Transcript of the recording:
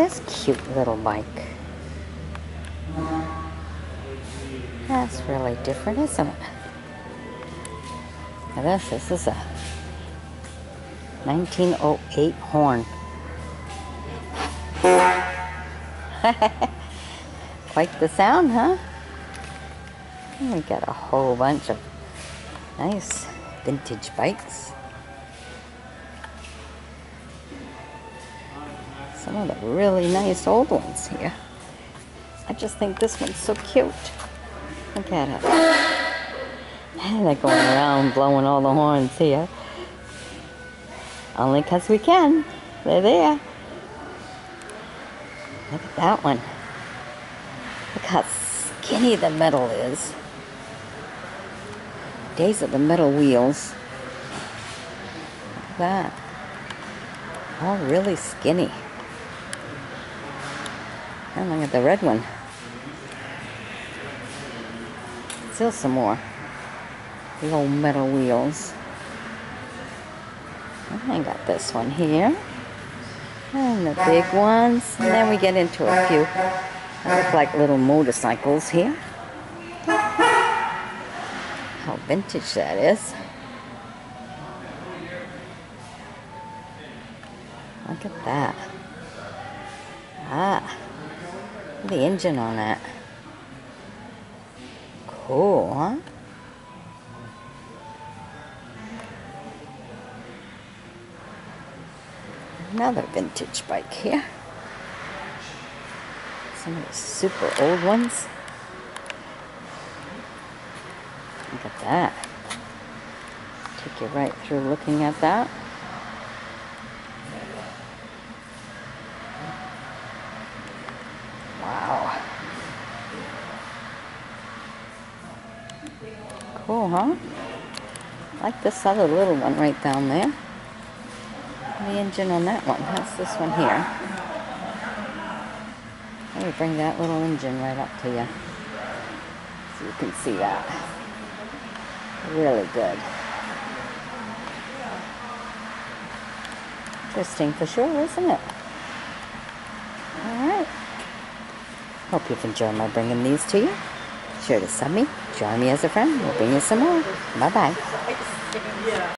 this cute little bike. That's really different, isn't it? Now this is a 1908 horn. Quite the sound, huh? And we got a whole bunch of nice vintage bikes. Some of the really nice old ones here. I just think this one's so cute. Look at it. And they're going around blowing all the horns here. Only 'cause we can. They're there. Look at that one. Look how skinny the metal is. Days of the metal wheels. Look at that. All really skinny. And look at the red one. Still some more. The old metal wheels. I got this one here. And the big ones. And then we get into a few that look like little motorcycles here. How vintage that is. Look at that. Ah. Look at the engine on that. Cool, huh? Another vintage bike here. Some of the super old ones. Look at that. Take you right through looking at that. Wow. Cool, huh? I like this other little one right down there. The engine on that one. That's this one here. Let me bring that little engine right up to you so you can see that. Really good. Interesting for sure, isn't it? Alright. Hope you've enjoyed my bringing these to you. Be sure to sub me, join me as a friend. We'll bring you some more. Bye-bye.